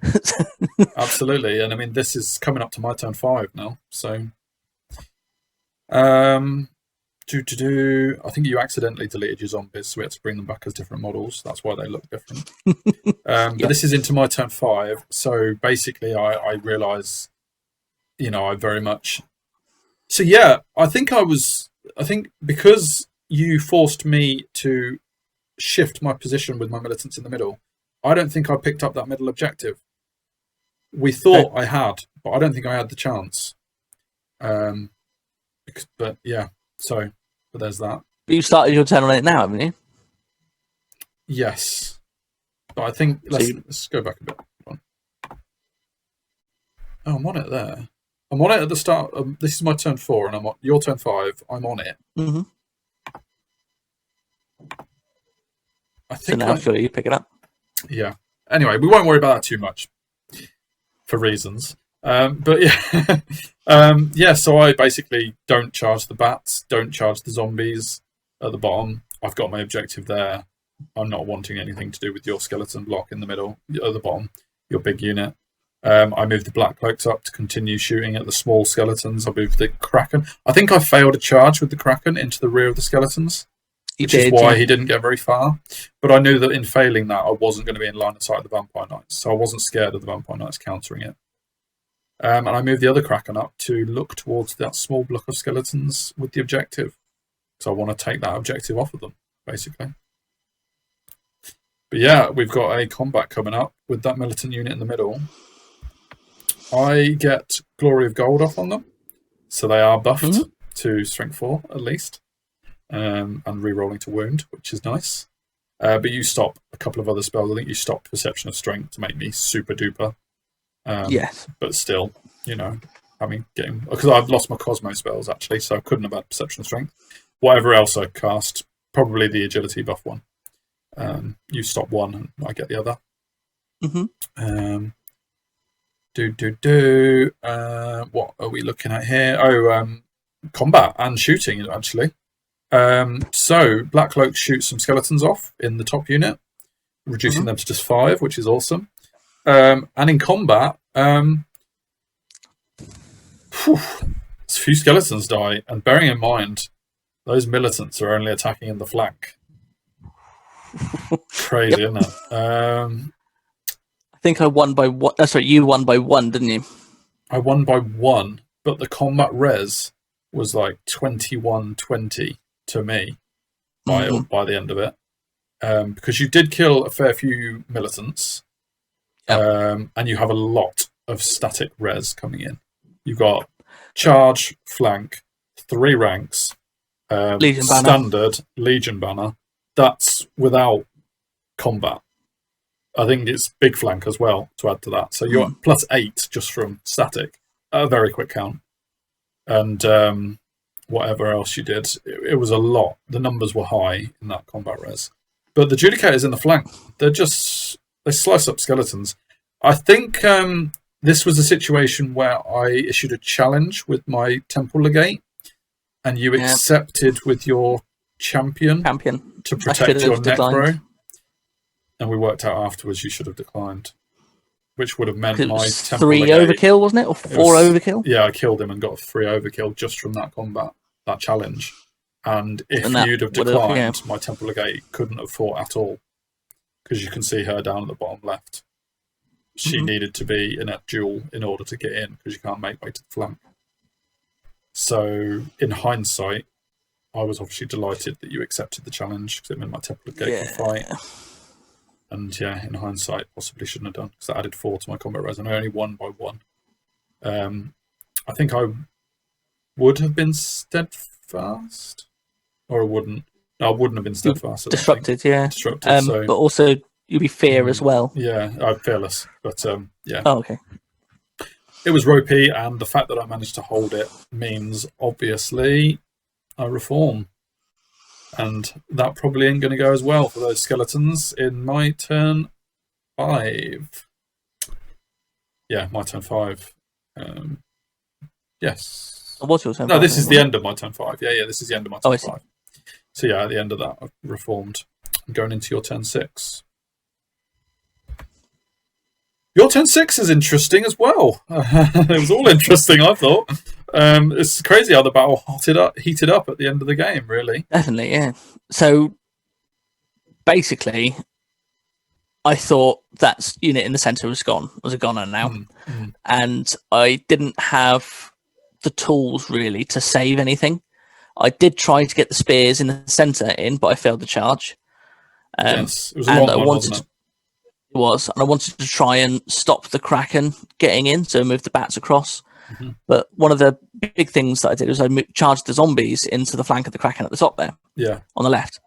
absolutely. And I mean, this is coming up to my turn 5 now. So, I think you accidentally deleted your zombies, so we had to bring them back as different models. That's why they look different. But this is into my turn 5. So basically, I realise, I very much. So yeah, I think because you forced me to shift my position with my militants in the middle, I don't think I picked up that middle objective. We thought I had, but I don't think I had the chance. But there's that. But you started your turn on it now, haven't you? Yes. But I think, let's go back a bit. Oh, I'm on it there. I'm on it at the start. This is my turn 4, and I'm on your turn 5. I'm on it. I think. So now you pick it up. Yeah. Anyway, we won't worry about that too much for reasons. But yeah, yeah. So I basically don't charge the bats, don't charge the zombies at the bottom. I've got my objective there. I'm not wanting anything to do with your skeleton block in the middle at the bottom, your big unit. I moved the black cloaks up to continue shooting at the small skeletons. I moved the kraken. I think I failed a charge with the kraken into the rear of the skeletons, which is why he didn't get very far. But I knew that in failing that, I wasn't going to be in line of sight of the vampire knights, so I wasn't scared of the vampire knights countering it. And I moved the other kraken up to look towards that small block of skeletons with the objective. So I want to take that objective off of them, basically. But yeah, we've got a combat coming up with that militant unit in the middle. I get Glory of Gold off on them. So they are buffed to Strength 4, at least. And re-rolling to Wound, which is nice. But you stop a couple of other spells. I think you stop Perception of Strength to make me super duper. Yes. But still, you know, because I've lost my Cosmo spells actually, so I couldn't have had Perception of Strength. Whatever else I cast, probably the Agility buff one. You stop one and I get the other. What are we looking at here? Oh, combat and shooting actually. So Black Cloak shoots some skeletons off in the top unit, reducing them to just 5, which is awesome. And in combat, a few skeletons die, and bearing in mind those militants are only attacking in the flank. Crazy, isn't it? I think I won by one. Sorry, you won by 1, didn't you? I won by 1, but the combat res was like 21-20 to me by the end of it, because you did kill a fair few militants, and you have a lot of static res coming in. You've got charge, flank, 3 ranks, Legion banner. Standard, Legion banner. That's without combat. I think it's big flank as well to add to that. So you're plus 8 just from static, a very quick count. And whatever else you did, it was a lot. The numbers were high in that combat res. But the Judicators in the flank, they slice up skeletons. I think this was a situation where I issued a challenge with my Temple Legate, and you accepted with your champion to protect your Necro. And we worked out afterwards you should have declined, which would have meant my Temple 3 Legate, overkill, wasn't it? Or 4 overkill? Yeah, I killed him and got 3 overkill just from that combat, that challenge. And if you'd have declined, my Temple Legate couldn't have fought at all, because you can see her down at the bottom left. She needed to be in a duel in order to get in, because you can't make way to the flank. So, in hindsight, I was obviously delighted that you accepted the challenge, because it meant my Temple Legate could fight. And yeah, in hindsight, possibly shouldn't have done, because that added 4 to my combat res, and I only won by 1. I think I would have been steadfast, or I wouldn't. No, I wouldn't have been steadfast. Disrupted, yeah. Disrupted, but also you'd be fear as well. Yeah, I'm fearless, but yeah. Oh, okay. It was ropey, and the fact that I managed to hold it means, obviously, I reform. And that probably ain't going to go as well for those skeletons in my turn 5. Yeah, my turn 5. Yes. What's your turn 5? No, this is the end of my turn 5. Yeah, this is the end of my turn 5. See. So yeah, at the end of that, I've reformed. I'm going into your turn 6. Your turn 6 is interesting as well. It was all interesting, I thought. It's crazy how the battle heated up at the end of the game, really. Definitely, yeah. So, basically, I thought that unit in the centre was a goner now. And I didn't have the tools, really, to save anything. I did try to get the spears in the centre in, but I failed the charge. Yes, it was a long one, wasn't it? It was, and I wanted to try and stop the Kraken getting in, so move the bats across. But one of the big things that I did was I charged the zombies into the flank of the Kraken at the top there, on the left,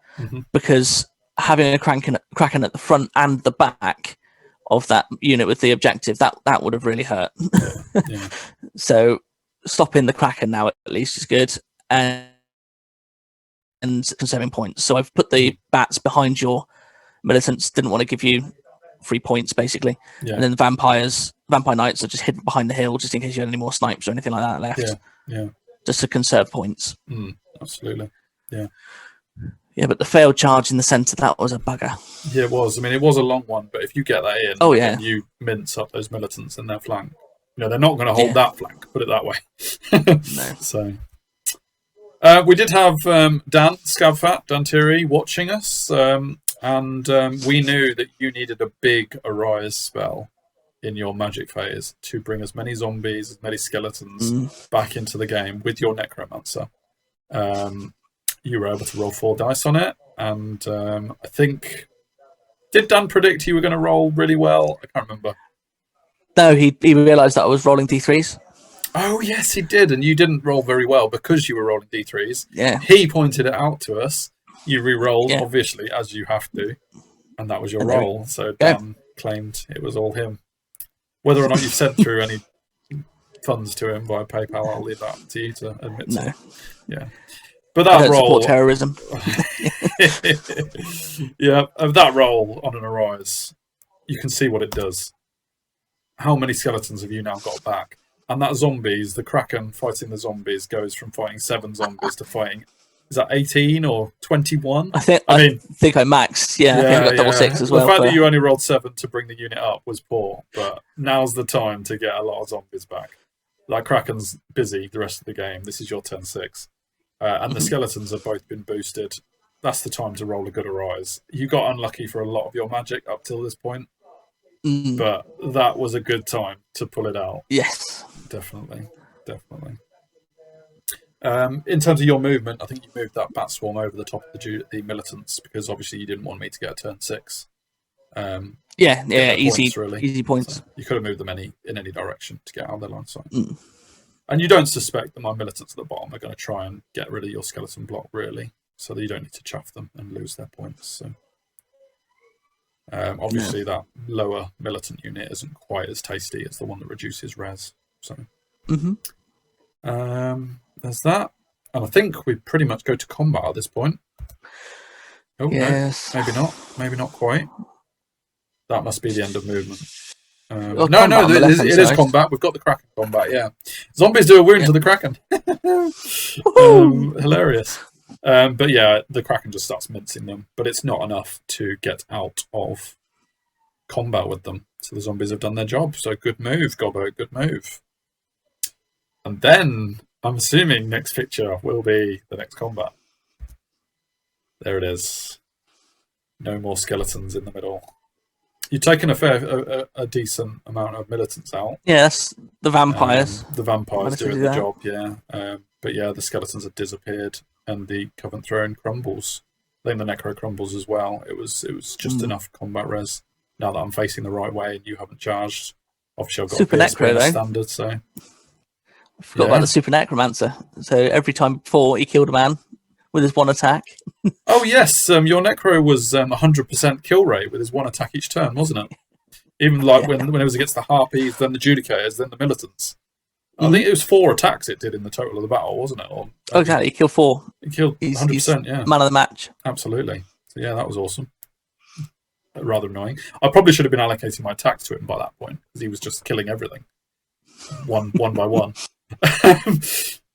because having a Kraken at the front and the back of that unit with the objective, that would have really hurt. So stopping the Kraken now at least is good, and conserving points. So I've put the bats behind your militants. Didn't want to give you 3 points basically, and then the vampires Vampire Knights are just hidden behind the hill, just in case you had any more snipes or anything like that left. Yeah. Just to conserve points. Absolutely. Yeah. Yeah, but the failed charge in the centre, that was a bugger. Yeah, it was. I mean, it was a long one, but if you get that in, and you mince up those militants in their flank, they're not going to hold that flank. Put it that way. No. So. We did have Dan Scabfat, Dantiri, watching us, and we knew that you needed a big Arise spell in your magic phase to bring as many zombies, as many skeletons back into the game with your Necromancer. You were able to roll 4 dice on it, and I think... Did Dan predict you were going to roll really well? I can't remember. No, he realised that I was rolling D3s. Oh, yes, he did, and you didn't roll very well because you were rolling D3s. Yeah. He pointed it out to us. You re-rolled, obviously, as you have to, and that was your roll. So Dan claimed it was all him. Whether or not you've sent through any funds to him via PayPal, I'll leave that to you to admit to. Yeah. But that roll... support terrorism. Yeah, that roll on an Arise, you can see what it does. How many skeletons have you now got back? And that zombies, the Kraken fighting the zombies goes from fighting 7 zombies to fighting, is that 18 or 21? I think I maxed. Yeah, I think I got double 6 as well. The fact that you only rolled 7 to bring the unit up was poor, but now's the time to get a lot of zombies back. Like Kraken's busy the rest of the game. This is your turn 6. And the skeletons have both been boosted. That's the time to roll a good Arise. You got unlucky for a lot of your magic up till this point. But that was a good time to pull it out. Yes. Definitely. In terms of your movement, I think you moved that Bat Swarm over the top of the militants because obviously you didn't want me to get a turn 6. Easy points, really. Easy points. So you could have moved them in any direction to get out of their line of sight. And you don't suspect that my militants at the bottom are going to try and get rid of your skeleton block, really, so that you don't need to chuff them and lose their points. So obviously that lower militant unit isn't quite as tasty as the one that reduces res. So there's that. And I think we pretty much go to combat at this point. Oh, yes. No, maybe not quite. That must be the end of movement. It is combat. We've got the Kraken combat, yeah. Zombies do a wound to the Kraken. Hilarious. But yeah, the Kraken just starts mincing them, but it's not enough to get out of combat with them. So the zombies have done their job. So good move, Gobbo, good move. And then, I'm assuming next picture will be the next combat. There it is. No more skeletons in the middle. You've taken a decent amount of militants out. Yes, the vampires. The vampires doing the job, yeah. But yeah, the skeletons have disappeared, and the Covenant Throne crumbles. I think the Necro crumbles as well. It was just enough combat res. Now that I'm facing the right way and you haven't charged, obviously I've got Super Necro though. Standard. So I forgot about the Super Necromancer. So every time before he killed a man with his 1 attack. Oh yes, your Necro was 100% kill rate with his 1 attack each turn, wasn't it? Even like when it was against the Harpies, then the Judicators, then the Militants. I think it was 4 attacks it did in the total of the battle, wasn't it? Or, exactly, he killed 4. He killed 100%, yeah. Man of the match. Absolutely. So yeah, that was awesome. Rather annoying. I probably should have been allocating my attacks to him by that point because he was just killing everything, one by one.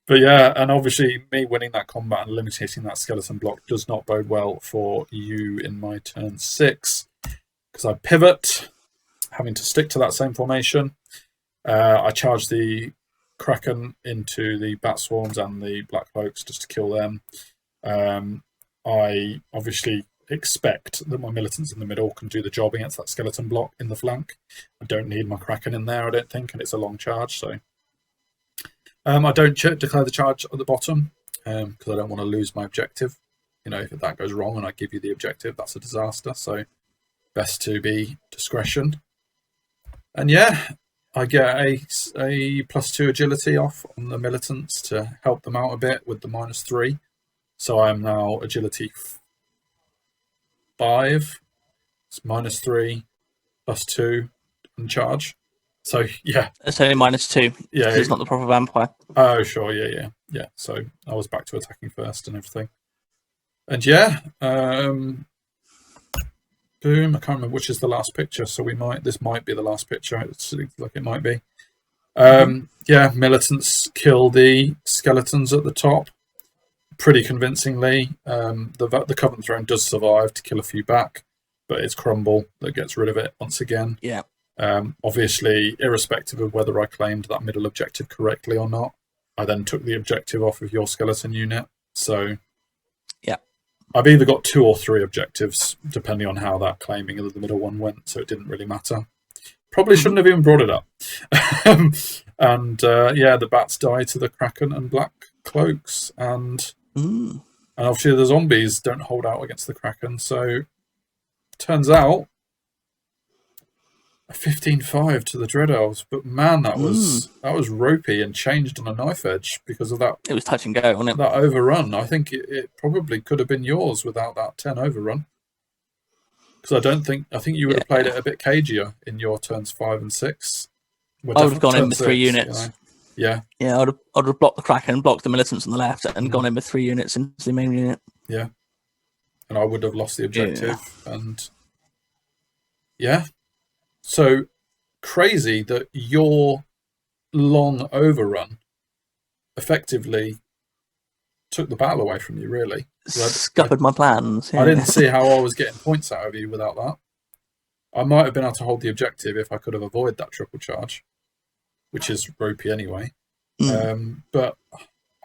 But yeah, and obviously me winning that combat and eliminating that skeleton block does not bode well for you in my turn 6 because I pivot, having to stick to that same formation. I charge the Kraken into the Bat Swarms and the Black Cloaks just to kill them. I obviously expect that my militants in the middle can do the job against that skeleton block in the flank. I don't need my Kraken in there, I don't think, and it's a long charge, so I don't declare the charge at the bottom because I don't want to lose my objective. If that goes wrong and I give you the objective, that's a disaster. So best to be discretion. And yeah, I get a +2 agility off on the militants to help them out a bit with the -3. So I am now agility 5. It's -3 +2 and charge. So yeah, it's only -2. Yeah, it's not the proper vampire. Oh sure, yeah. So I was back to attacking first and everything. And yeah, Boom. I can't remember which is the last picture, so this might be the last picture. It looks like it might be. Yeah, militants kill the skeletons at the top pretty convincingly. The Coven Throne does survive to kill a few back, but it's Crumble that gets rid of it once again. Yeah. Obviously, irrespective of whether I claimed that middle objective correctly or not, I then took the objective off of your skeleton unit. So yeah, I've either got 2 or 3 objectives, depending on how that claiming of the middle one went, so it didn't really matter. Probably shouldn't have even brought it up. And yeah, the bats die to the Kraken and Black Cloaks. And obviously the zombies don't hold out against the Kraken. So turns out a 15-5 to the Dread Elves. But man, that was ropey and changed on a knife edge because of that. It was touch and go, wasn't it? That overrun. I think it probably could have been yours without that 10 overrun. Because I think you would have played it a bit cagier in your turns 5 and 6. I would have gone in with 3 units. You know? Yeah, I'd have blocked the Kraken, blocked the militants on the left, and gone in with 3 units into the main unit. Yeah, and I would have lost the objective. And yeah, so crazy that your long overrun effectively took the battle away from you, really. Scuppered my plans. Yeah. I didn't see how I was getting points out of you without that. I might have been able to hold the objective if I could have avoided that triple charge, which is ropey anyway. But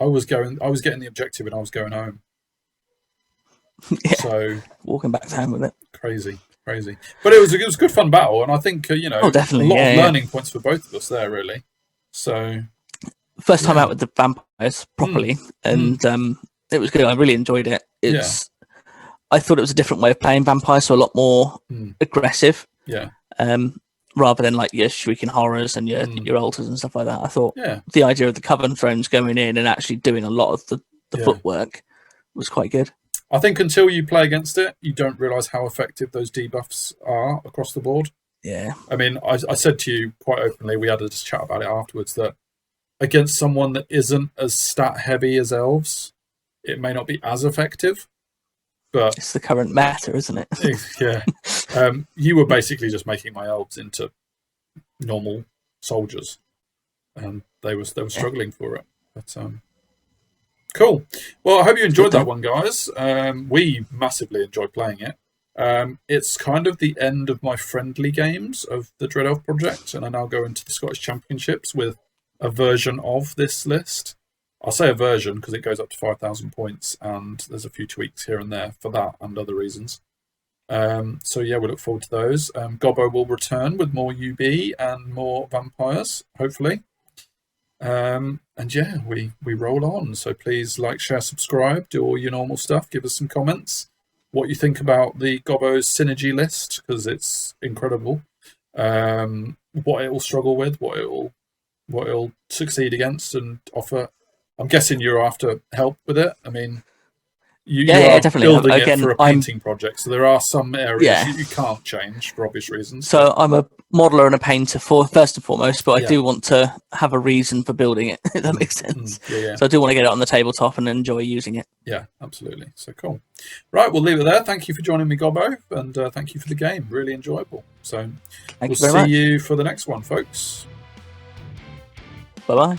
I was getting the objective and I was going home. Yeah. So walking back home with it. Crazy. But it was a good fun battle, and I think definitely, a lot of learning points for both of us there, really. So first time out with the vampires properly, and it was good. I really enjoyed it. I thought it was a different way of playing vampires, so a lot more aggressive. Yeah. Rather than like your shrieking horrors and your altars and stuff like that. I thought the idea of the Coven Thrones going in and actually doing a lot of the footwork was quite good. I think until you play against it, you don't realise how effective those debuffs are across the board. Yeah. I mean, I said to you quite openly, we had a chat about it afterwards, that against someone that isn't as stat heavy as Elves, it may not be as effective. But it's the current meta, isn't it? Yeah. You were basically just making my Elves into normal soldiers, and they were struggling for it. But cool. Well, I hope you enjoyed that one, guys. We massively enjoyed playing it. It's kind of the end of my friendly games of the Dread Elf project, and I now go into the Scottish Championships with a version of this list. I'll say a version because it goes up to 5,000 points, and there's a few tweaks here and there for that and other reasons. So yeah, we look forward to those. Gobbo will return with more UB and more vampires, hopefully. And yeah, we roll on. So please like, share, subscribe, do all your normal stuff. Give us some comments. What you think about the Gobbo's synergy list, because it's incredible. What it will struggle with, what it'll succeed against and offer. I'm guessing you're after help with it. I mean, you are definitely building it for a painting project, so there are some areas you can't change for obvious reasons. So I'm a modeler and a painter first and foremost, but I do want to have a reason for building it, if that makes sense. So I do want to get it on the tabletop and enjoy using it. Yeah, absolutely. So cool. Right, we'll leave it there. Thank you for joining me, Gobbo, and thank you for the game. Really enjoyable. So we'll see you for the next one, folks. Bye-bye.